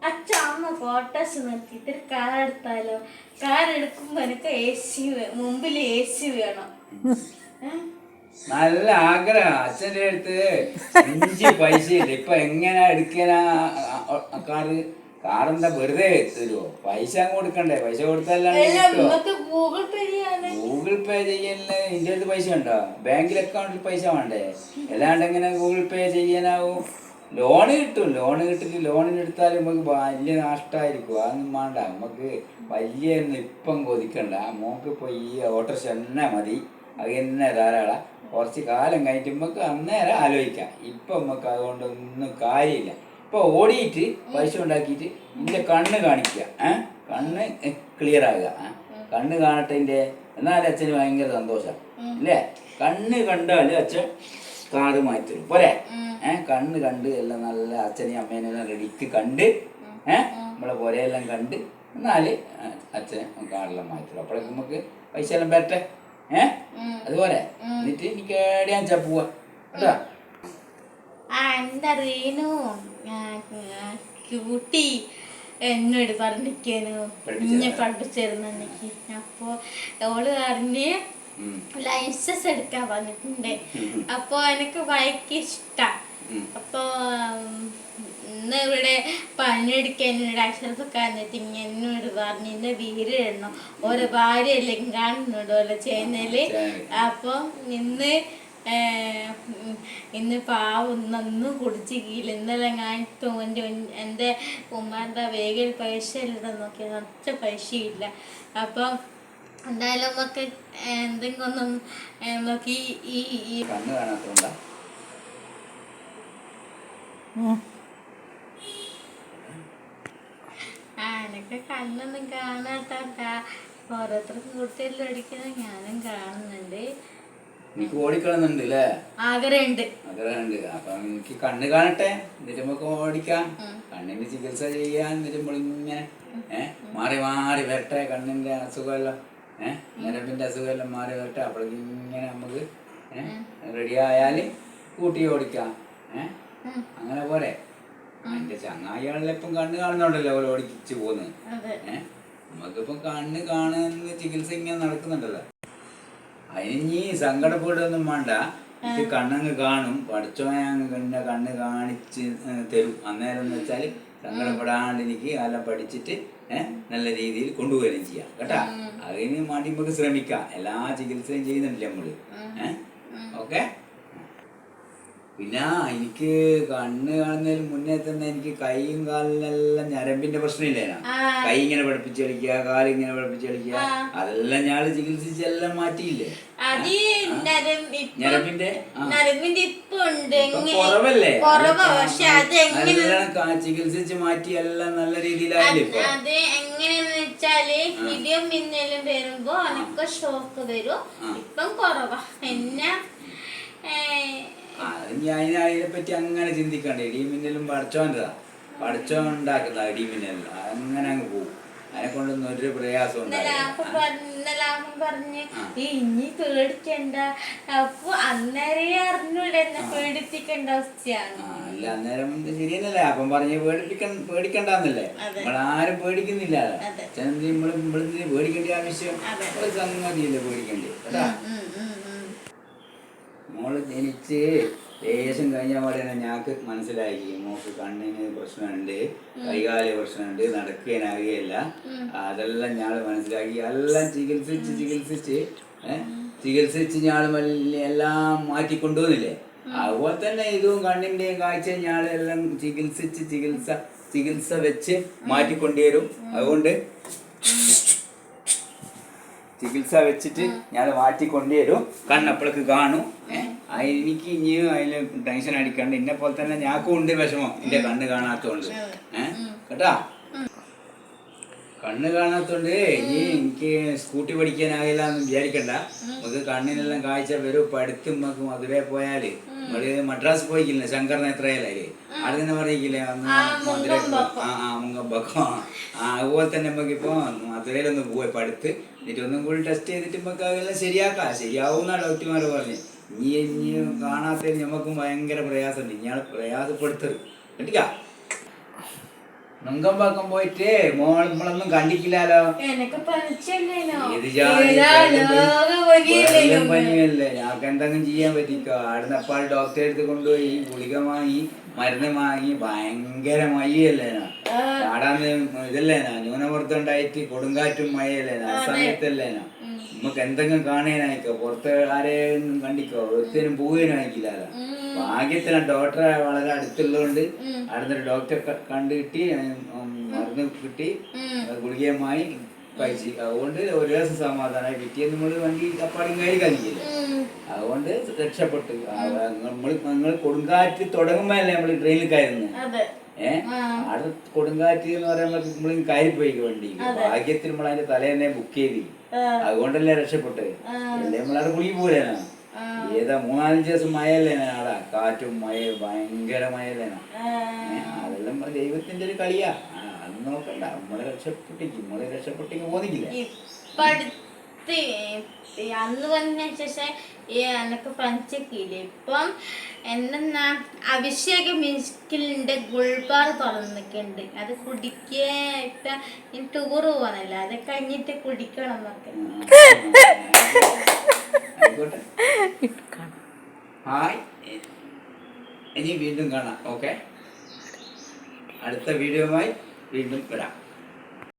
അച്ഛ അമ്മ ഫോട്ടോസ് നിർത്തിയിട്ട് കാർ എടുത്താലോ? കാർ എടുക്കുമ്പോ എനിക്ക് മുമ്പിൽ AC വേണം. നല്ല ആഗ്രഹം. അച്ഛൻ്റെ അടുത്ത് 5 പൈസ ഇല്ല. ഇപ്പൊ എങ്ങനെ എടുക്കാനാ കാറെന്താ വെറുതെ തരുമോ? പൈസ കൊടുക്കണ്ടേ? പൈസ കൊടുത്തല്ലാണ്ട് ഗൂഗിൾ പേ ചെയ്യലിന് ഇതിൻ്റെ അടുത്ത് പൈസ ഉണ്ടോ? ബാങ്കിൽ അക്കൗണ്ടിൽ പൈസ വേണ്ടേ? അല്ലാണ്ട് എങ്ങനെ ഗൂഗിൾ പേ ചെയ്യാനാവും? ലോണ് കിട്ടും. ലോണ് കിട്ടിട്ട് ലോണിനെടുത്താൽ നമുക്ക് വലിയ നഷ്ടമായിരിക്കും. അതൊന്നും വേണ്ട. നമുക്ക് വലിയ ഇപ്പം കൊതിക്കണ്ട. നമുക്ക് ഇപ്പോൾ ഈ ഓട്ടോറിക്ഷ തന്നെ മതി. അത് തന്നെ ധാരാളം. കുറച്ച് കാലം കഴിഞ്ഞിട്ട് നമുക്ക് അന്നേരം ആലോചിക്കാം. ഇപ്പം നമുക്ക് അതുകൊണ്ടൊന്നും കാര്യമില്ല. ഇപ്പോൾ ഓടിയിട്ട് പൈസ ഉണ്ടാക്കിയിട്ട് ഇതിൻ്റെ കണ്ണ് കാണിക്കുക. കണ്ണ് ക്ലിയർ ആകുക. കണ്ണ് കാണട്ടതിൻ്റെ എന്നാലും അച്ഛന് ഭയങ്കര സന്തോഷം ഇല്ലേ? കണ്ണ് കണ്ടാൽ അച്ഛൻ കാറ് മാറ്റും പോരെ? കണ്ണ് കണ്ട് എല്ലാം നല്ല അച്ഛനെയും അമ്മേനെയും എല്ലാം റെഡിക്ക് കണ്ട് നമ്മളെ പുരയെല്ലാം കണ്ട് എന്നാല് അച്ഛനെ കാറെല്ലാം മാറ്റും. അപ്പോഴേക്കും നമുക്ക് പൈസ എല്ലാം വരട്ടെ. അതുപോലെ എന്നിട്ട് എനിക്ക് ഏടിയാൻ പോവാ കേട്ടോ. എന്റെ റീനു ക്യൂട്ടി എന്നോട് പറഞ്ഞിരിക്കാനു ഇന്നെ പഠിപ്പിച്ചിരുന്നെനിക്ക്. അപ്പൊ ഓള് പറഞ്ഞ് ലൈസൻസ് എടുക്കാൻ പറഞ്ഞിട്ടുണ്ട്. അപ്പൊ എനിക്ക് ഭയങ്കര ഇഷ്ടാ. അപ്പൊ ഇന്ന് ഇവിടെ പണിയെടുക്കാൻ എന്നോട് അക്ഷരത്തൊക്കെ വന്നിട്ട് എന്നോട് പറഞ്ഞു ഇന്ന് വീരിടണം. ഓരോ ഭാര്യയെല്ലാം കാണുന്നുണ്ട് ഓരോ ചെയ്യുന്നതില്. അപ്പൊ ഇന്ന് പാവൊന്നും കുടിച്ചില്ല. ഇന്നലെ ഞാൻ എൻ്റെ ഉമ്മാൻ്റെ വേഗം പൈസ ഇല്ലെന്ന് നോക്കിയാൽ കുറച്ച് പൈസയില്ല. അപ്പം എന്തായാലും നമുക്ക് എന്തെങ്കിലും നമുക്ക് ഈ എനിക്ക് കണ്ണൊന്നും കാണാത്ത ഓരോരുത്തർക്കും കുട്ടികളിൽ അടിക്കുന്നത് ഞാനും കാണുന്നുണ്ട്. എനിക്ക് ഓടിക്കണമെന്നുണ്ട് അല്ലേ? ആഗ്രഹമുണ്ട്. അപ്പൊ എനിക്ക് കണ്ണ് കാണട്ടെ, എന്നിട്ട് നമുക്ക് ഓടിക്കാം. കണ്ണിന് ചികിത്സ ചെയ്യാൻ എന്നിട്ട് നമ്മളിങ്ങനെ മാറി മാറി വരട്ടെ. കണ്ണിന്റെ അസുഖമെല്ലാം ഞരമ്പിന്റെ അസുഖമെല്ലാം മാറി വരട്ടെ. അപ്പോഴേക്കും ഇങ്ങനെ നമുക്ക് റെഡി ആയാല് കൂട്ടി ഓടിക്കാം. അങ്ങനെ പോരെ? അതിന്റെ ചങ്ങായികളിലിപ്പം കണ്ണ് കാണുന്നുണ്ടല്ലോ അവർ ഓടിച്ചു പോന്ന്. നമുക്കിപ്പം കണ്ണ് കാണുന്ന ചികിത്സ ഇങ്ങനെ നടക്കുന്നുണ്ടല്ലോ. അതിനി സങ്കടപ്പെടുകയൊന്നും വേണ്ട. ഇത് കണ്ണങ്ങ് കാണും. പഠിച്ചോനെ കണ്ണ് കാണിച്ച് തരും. അന്നേരം എന്ന് വെച്ചാൽ സങ്കടപ്പെടാണ്ട് എനിക്ക് എല്ലാം പഠിച്ചിട്ട് നല്ല രീതിയിൽ കൊണ്ടുപോവുകയും ചെയ്യാം കേട്ടാ. അതിന് വേണ്ടി നമുക്ക് ശ്രമിക്കാം. എല്ലാ ചികിത്സയും ചെയ്യുന്നുണ്ടല്ലേ നമ്മള്. ഓക്കെ. പിന്നെ എനിക്ക് കണ്ണ് കാണുന്നതിന് മുന്നേ തന്നെ എനിക്ക് കൈയും കാലിനെല്ലാം ഞരമ്പിന്റെ പ്രശ്നമില്ലേനാ. കൈ ഇങ്ങനെ പഠിപ്പിച്ച് കളിക്കുക, കാലിങ്ങനെ പഠിപ്പിച്ച് കളിക്കുക, അതെല്ലാം ഞാൻ ചികിത്സിച്ചെല്ലാം മാറ്റിയില്ലേ? ഞരമ്പിന്റെ കുറവല്ലേ? നല്ലോണം ചികിത്സിച്ച് മാറ്റി എല്ലാം നല്ല രീതിയിലായില്ലേ ഇപ്പൊ? എങ്ങനെയാന്ന് വെച്ചാല് ഇടിയും മിന്നലും വരുമ്പോ എനിക്ക് ഷോക്ക് വരും. ഇപ്പം കുറവാ. പിന്നെ ഞാൻ അതിനെ പറ്റി അങ്ങനെ ചിന്തിക്കണ്ട. ഇടിമിന്നലും പഠിച്ചോൻ്റെതാ. പഠിച്ചോൻ ഉണ്ടാക്കുന്ന ഇടിമിന്നൽ അങ്ങനെ അങ്ങ് പോകും. അതിനെ കൊണ്ടൊന്നും ഒരു പ്രയാസം പറഞ്ഞ് ഇനി പേടിക്കണ്ട. അപ്പൊ അന്നേരേ അറിഞ്ഞൂടെ എന്നെ പേടിപ്പിക്കേണ്ട അവസ്ഥയാണ്. അല്ല അന്നേരം ശരിയല്ലേ? അപ്പം പറഞ്ഞ് പേടിക്കണ്ടെന്നല്ലേ? നമ്മളാരും പേടിക്കുന്നില്ല. നമ്മളിതിന് പേടിക്കേണ്ട ആവശ്യം ഒരു സംഗതിയില്ല പേടിക്കേണ്ടി കേട്ടാ. മോള് ജനിച്ച് ലേശം കഴിഞ്ഞ പോലെ തന്നെ ഞങ്ങൾക്ക് മനസ്സിലായി മോൾക്ക് കണ്ണിന് പ്രശ്നമുണ്ട്, കൈകാല പ്രശ്നമുണ്ട്, നടക്കാനാകുകയില്ല. അതെല്ലാം ഞാൻ മനസ്സിലാക്കി. എല്ലാം ചികിത്സിച്ച് ഞാൻ എല്ലാം മാറ്റിക്കൊണ്ടുവന്നില്ലേ? അതുപോലെ തന്നെ ഇതും കണ്ണിൻ്റെയും കാഴ്ചയും ഞാൻ എല്ലാം ചികിത്സ വെച്ച് മാറ്റിക്കൊണ്ടുവരും. അതുകൊണ്ട് ചികിത്സ വെച്ചിട്ട് ഞാൻ മാറ്റിക്കൊണ്ടുവരും. കണ്ണപ്പോഴേക്ക് കാണും. എനിക്ക് ഇനിയും അതിൽ ടെൻഷൻ അടിക്കണ്ട. എന്നെ പോലെ തന്നെ ഞാക്കും ഉണ്ട് വിഷമം എൻ്റെ കണ്ണ് കാണാത്തോണ്ട്. കേട്ടാ, കണ്ണ് കാണാത്തോണ്ട് ഇനി എനിക്ക് സ്കൂട്ടി പഠിക്കാനാകില്ല എന്ന് വിചാരിക്കണ്ട. നമുക്ക് കണ്ണിനെല്ലാം കാഴ്ച വരും. ഇപ്പം അടുത്ത് നമുക്ക് മധുരയിൽ പോയാല് നമ്മള് മദ്രാസ് പോയിക്കില്ലേ? ശങ്കർ നേത്രയിലേ അവിടെ തന്നെ പറയിക്കില്ലേ? മധുര മുങ്കമ്പക്കം. അതുപോലെ തന്നെ നമുക്കിപ്പോ മധുരയിലൊന്ന് പോയി പഠിത്ത് എന്നിട്ട് ഒന്നും കൂടി ടെസ്റ്റ് ചെയ്തിട്ട് നമുക്ക് അതെല്ലാം ശരിയാവുന്ന ഡോക്ടർമാര് പറഞ്ഞു. ഇനിയും കാണാത്തതിന് നമുക്കും ഭയങ്കര പ്രയാസമുണ്ട്. ഇയാൾ പ്രയാസപ്പെടുത്തരുത് കേട്ടിക്കാ. നുങ്കമ്പാക്കം പോയിട്ട് നമ്മളൊന്നും കണ്ടിക്കില്ലാലോ. എനക്ക് പനിച്ചല്ലേനോ? ഏത് ജാതി വലിയല്ലേനോ? പനിയല്ലേ, ഞങ്ങൾക്ക് എന്തെങ്കിലും ചെയ്യാൻ പറ്റിക്കോ? ആടുന്ന് അപ്പാട് ഡോക്ടറെ അടുത്ത് കൊണ്ടുപോയി ഗുളിക വാങ്ങി മരുന്ന് വാങ്ങി. ഭയങ്കര മയ്യല്ലേനോ ആടാന്ന്, ഇതല്ലേനോ ന്യൂനമർദ്ദം ഉണ്ടായിട്ട് കൊടുങ്കാറ്റും മഴയല്ലേനോ, ആ സമയത്തല്ലേനോ. നമുക്ക് എന്തെങ്കിലും കാണാനായിക്കോ? പുറത്ത് ആരെയും കണ്ടിക്കോ? ഒരുത്തിനും പോകാനായിക്കില്ലല്ലോ. ഭാഗ്യത്തിന് ഡോക്ടറെ വളരെ അടുത്തുള്ളതുകൊണ്ട് അവിടുന്ന് ഡോക്ടറെ കണ്ടു കിട്ടി, മരുന്ന് കിട്ടി, ഗുളികയുമായി കഴിച്ച്. അതുകൊണ്ട് ഒരു ദിവസം സമാധാനമായി. പിറ്റേന്ന് നമ്മള് വണ്ടി അപ്പാടും കയറി കളിക്കില്ല. അതുകൊണ്ട് രക്ഷപ്പെട്ടു. നിങ്ങൾ കൊടുങ്കാറ്റ് തുടങ്ങുമ്പോഴല്ലേ നമ്മള് ട്രെയിനിൽ കയറുന്നത്. അവിടെ കൊടുങ്കാറ്റ് എന്ന് പറയുമ്പോ നമ്മള് കയറിപ്പോയി വണ്ടി. ഭാഗ്യത്തിന് നമ്മൾ അതിന്റെ തലേന്നെ ബുക്ക് ചെയ്തി. അതുകൊണ്ടല്ലേ രക്ഷപ്പെട്ടത്. അല്ലേ നമ്മളവിടെ കുളി പോരാനാ. ഏതാ 3-4 ദിവസം മഴയല്ലേനാ അവിടെ. കാറ്റും മഴയും ഭയങ്കര മഴയല്ലേനാ. അതെല്ലാം ദൈവത്തിന്റെ ഒരു കളിയാ. അത് നോക്കണ്ട, നമ്മളെ രക്ഷപ്പെട്ടെങ്കിൽ പോന്നിക്കില്ല. അന്ന് വന്ന ശേഷം എനക്ക് പഞ്ചക്കില്ലേ. ഇപ്പം എന്തെന്നാ അഭിഷേക മിസ്കിലിന്റെ ഗുൾബാർ തുറന്നിട്ടുണ്ട്. അത് കുടിക്കാൻ ഇപ്പൊ ടൂറ് പോകാനല്ല, അത് കഴിഞ്ഞിട്ട് കുടിക്കണം എന്നൊക്കെ. ഹായ്, ഇനി വീണ്ടും കാണാം. ഓക്കെ, അടുത്ത വീഡിയോയുമായി വീണ്ടും വരാം.